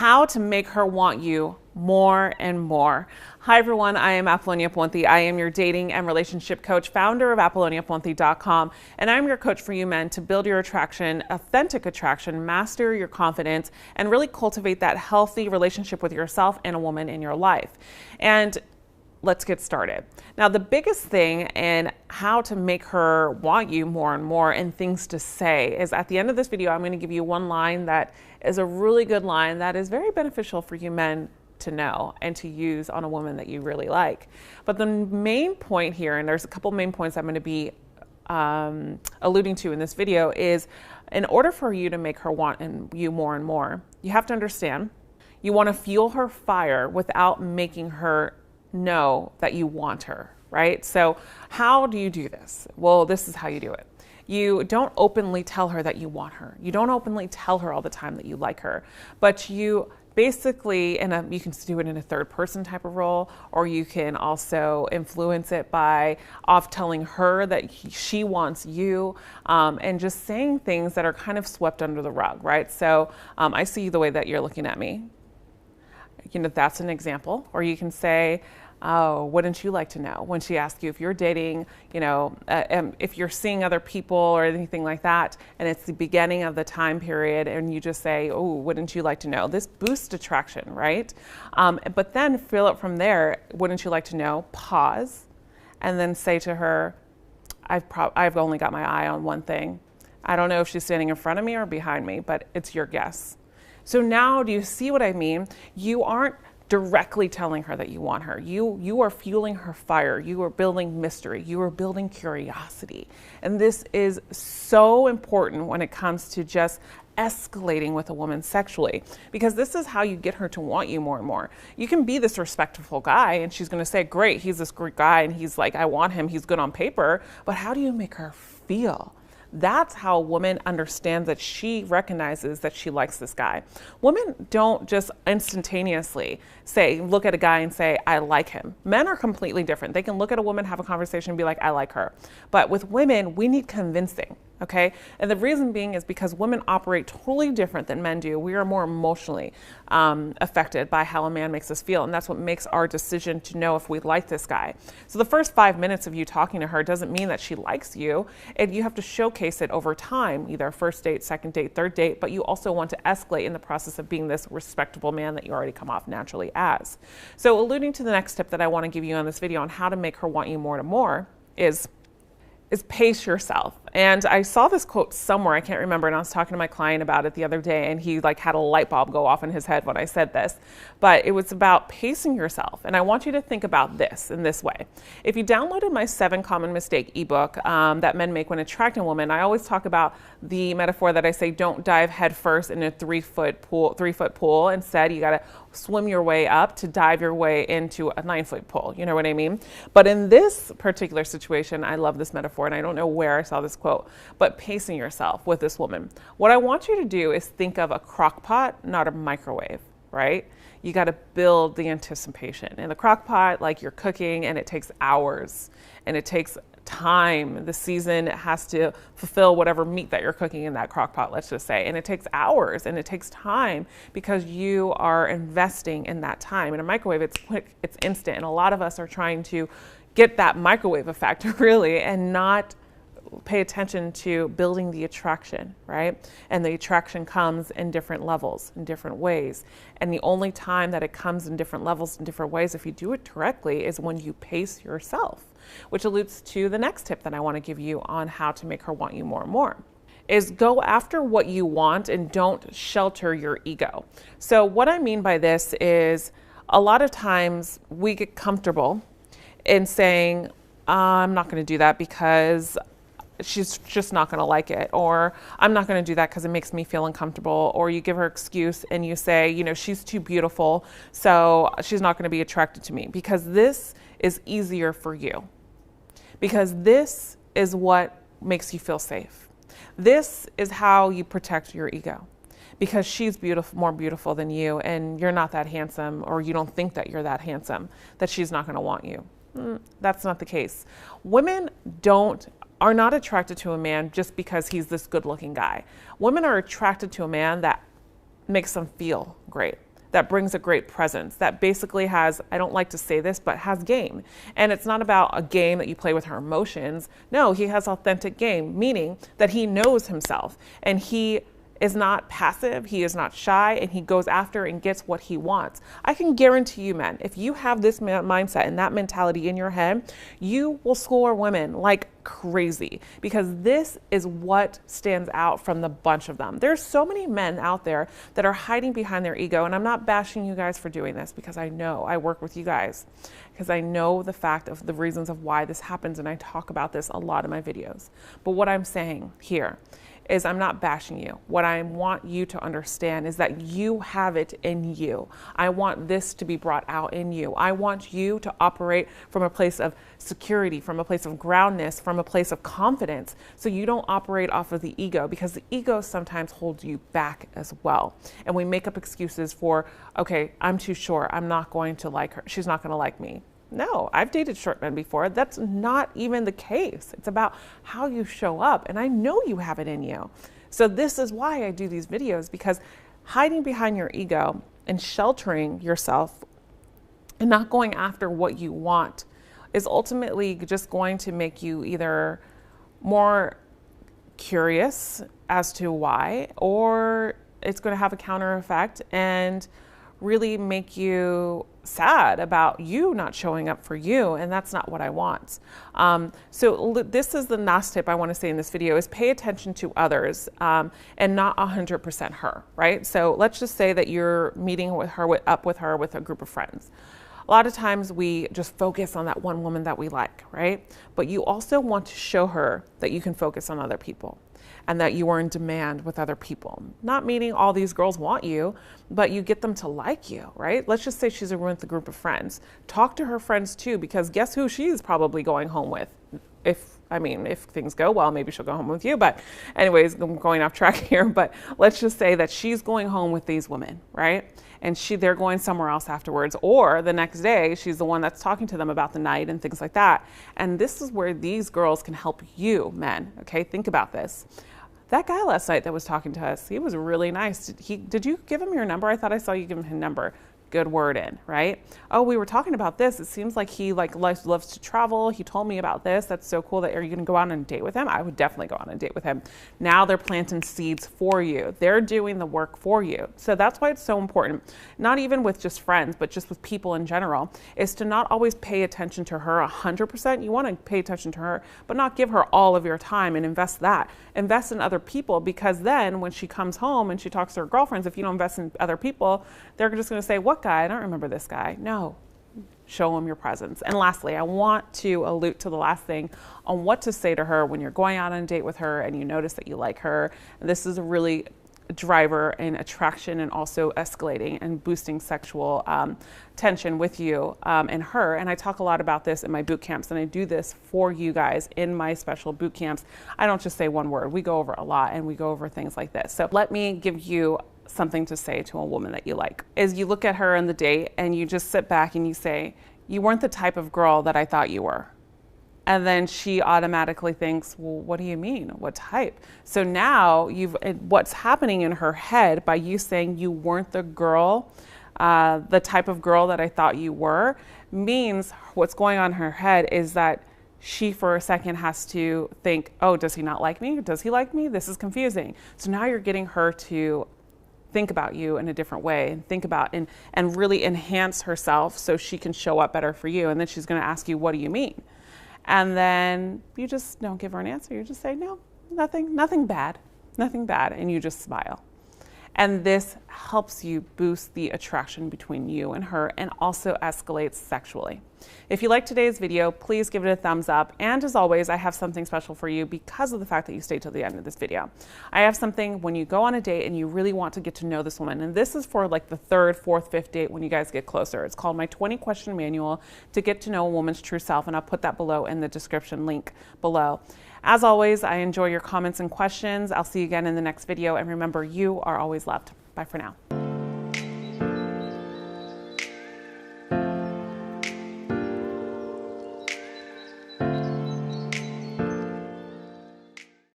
how to make her want you more and more. Hi everyone, I am Apollonia Ponte. I am your dating and relationship coach, founder of ApolloniaPonte.com, and I'm your coach for you men to build your attraction, authentic attraction, master your confidence, and really cultivate that healthy relationship with yourself and a woman in your life. And let's get started. Now, the biggest thing in how to make her want you more and more and things to say is at the end of this video, I'm going to give you one line that is a really good line that is very beneficial for you men to know and to use on a woman that you really like. But the main point here, and there's a couple main points I'm going to be alluding to in this video, is in order for you to make her want you more and more, you have to understand you want to fuel her fire without making her know that you want her, right? So how do you do this? Well, this is how you do it. You don't openly tell her that you want her. You don't openly tell her all the time that you like her, but you basically, you can do it in a third person type of role, or you can also influence it by telling her that she wants you, and just saying things that are kind of swept under the rug, right? So I see the way that you're looking at me. You know, that's an example. Or you can say, oh, wouldn't you like to know? When she asks you if you're dating, you know, if you're seeing other people or anything like that, and it's the beginning of the time period, and you just say, oh, wouldn't you like to know? This boosts attraction, right? But then fill it from there. Wouldn't you like to know? Pause, and then say to her, I've only got my eye on one thing. I don't know if she's standing in front of me or behind me, but it's your guess. So now, do you see what I mean? You aren't directly telling her that you want her. You are fueling her fire. You are building mystery. You are building curiosity. And this is so important when it comes to just escalating with a woman sexually, because this is how you get her to want you more and more. You can be this respectful guy and she's going to say, great, he's this great guy and he's like, I want him, he's good on paper, but how do you make her feel? That's how a woman understands that she recognizes that she likes this guy. Women don't just instantaneously look at a guy and say, I like him. Men are completely different. They can look at a woman, have a conversation, and be like, I like her. But with women, we need convincing, okay? And the reason being is because women operate totally different than men do. We are more emotionally affected by how a man makes us feel. And that's what makes our decision to know if we like this guy. So the first 5 minutes of you talking to her doesn't mean that she likes you. And you have to showcase it over time, either first date, second date, third date, but you also want to escalate in the process of being this respectable man that you already come off naturally as. So alluding to the next tip that I want to give you on this video on how to make her want you more and more is pace yourself. And I saw this quote somewhere, I can't remember, and I was talking to my client about it the other day, and he like had a light bulb go off in his head when I said this. But it was about pacing yourself. And I want you to think about this in this way. If you downloaded my 7 Common Mistake ebook that men make when attracting a woman, I always talk about the metaphor that I say, don't dive head first in a 3-foot pool. Instead, you gotta swim your way up to dive your way into a 9-foot pool. You know what I mean? But in this particular situation, I love this metaphor, and I don't know where I saw this quote, but pacing yourself with this woman. What I want you to do is think of a crock pot, not a microwave, right? You got to build the anticipation. In the crock pot, like you're cooking, and it takes hours, and it takes time. The season has to fulfill whatever meat that you're cooking in that crock pot, let's just say. And it takes hours and it takes time because you are investing in that time. In a microwave, it's quick, it's instant. And a lot of us are trying to get that microwave effect really and not pay attention to building the attraction, right? And the attraction comes in different levels, in different ways. And the only time that it comes in different levels, in different ways, if you do it correctly, is when you pace yourself, which alludes to the next tip that I want to give you on how to make her want you more and more. Is go after what you want and don't shelter your ego. So what I mean by this is a lot of times we get comfortable in saying, I'm not going to do that because she's just not going to like it, or I'm not going to do that because it makes me feel uncomfortable, or you give her excuse and you say, you know, she's too beautiful, so she's not going to be attracted to me, because this is easier for you, because this is what makes you feel safe. This is how you protect your ego, because she's beautiful, more beautiful than you, and you're not that handsome, or you don't think that you're that handsome, that she's not going to want you. That's not the case. Women are not attracted to a man just because he's this good looking guy. Women are attracted to a man that makes them feel great, that brings a great presence, that basically has, I don't like to say this, but has game. And it's not about a game that you play with her emotions. No, he has authentic game, meaning that he knows himself and he is not passive, he is not shy, and he goes after and gets what he wants. I can guarantee you, men, if you have this mindset and that mentality in your head, you will score women like crazy, because this is what stands out from the bunch of them. There's so many men out there that are hiding behind their ego, and I'm not bashing you guys for doing this, because I know I work with you guys, because I know the fact of the reasons of why this happens, and I talk about this a lot in my videos. But what I'm saying here is I'm not bashing you. What I want you to understand is that you have it in you. I want this to be brought out in you. I want you to operate from a place of security, from a place of groundness, from a place of confidence, so you don't operate off of the ego, because the ego sometimes holds you back as well. And we make up excuses for, okay, I'm too short, I'm not going to like her, she's not gonna like me. No, I've dated short men before. That's not even the case. It's about how you show up, and I know you have it in you. So this is why I do these videos, because hiding behind your ego and sheltering yourself and not going after what you want is ultimately just going to make you either more curious as to why, or it's going to have a counter effect and really make you sad about you not showing up for you, and that's not what I want. So this is the last tip I want to say in this video, is pay attention to others and not 100% her, right? So let's just say that you're meeting with her, up with her with a group of friends. A lot of times we just focus on that one woman that we like, right? But you also want to show her that you can focus on other people, and that you are in demand with other people. Not meaning all these girls want you, but you get them to like you, right? Let's just say she's with a group of friends. Talk to her friends too, because guess who she's probably going home with? If things go well, maybe she'll go home with you. But anyways, I'm going off track here, but let's just say that she's going home with these women, right? And they're going somewhere else afterwards, or the next day, she's the one that's talking to them about the night and things like that. And this is where these girls can help you, men, okay? Think about this. That guy last night that was talking to us, he was really nice. Did you give him your number? I thought I saw you give him his number. Good word in, right? Oh, we were talking about this. It seems like he loves to travel. He told me about this. That's so cool. Are you going to go on a date with him? I would definitely go on a date with him. Now they're planting seeds for you. They're doing the work for you. So that's why it's so important, not even with just friends, but just with people in general, is to not always pay attention to her 100%. You want to pay attention to her, but not give her all of your time and invest that. Invest in other people, because then when she comes home and she talks to her girlfriends, if you don't invest in other people, they're just going to say, what guy? I don't remember this guy. No, show them your presence. And lastly, I want to allude to the last thing on what to say to her when you're going out on a date with her and you notice that you like her. And this is a really driver in attraction and also escalating and boosting sexual tension with you and her. And I talk a lot about this in my boot camps, and I do this for you guys in my special boot camps. I don't just say one word. We go over a lot, and we go over things like this. So let me give you something to say to a woman that you like. Is you look at her on the date and you just sit back and you say, you weren't the type of girl that I thought you were. And then she automatically thinks, well, what do you mean? What type? So now what's happening in her head by you saying you weren't the girl, the type of girl that I thought you were, means what's going on in her head is that she for a second has to think, oh, does he not like me? Does he like me? This is confusing. So now you're getting her to think about you in a different way, and think about and really enhance herself so she can show up better for you. And then she's going to ask you, what do you mean? And then you just don't give her an answer. You just say, no, nothing bad, and you just smile. And this helps you boost the attraction between you and her, and also escalates sexually. If you liked today's video, please give it a thumbs up. And as always, I have something special for you because of the fact that you stayed till the end of this video. I have something when you go on a date and you really want to get to know this woman. And this is for like the third, fourth, fifth date when you guys get closer. It's called my 20-question manual to get to know a woman's true self. And I'll put that below in the description link below. As always, I enjoy your comments and questions. I'll see you again in the next video. And remember, you are always loved. Bye for now.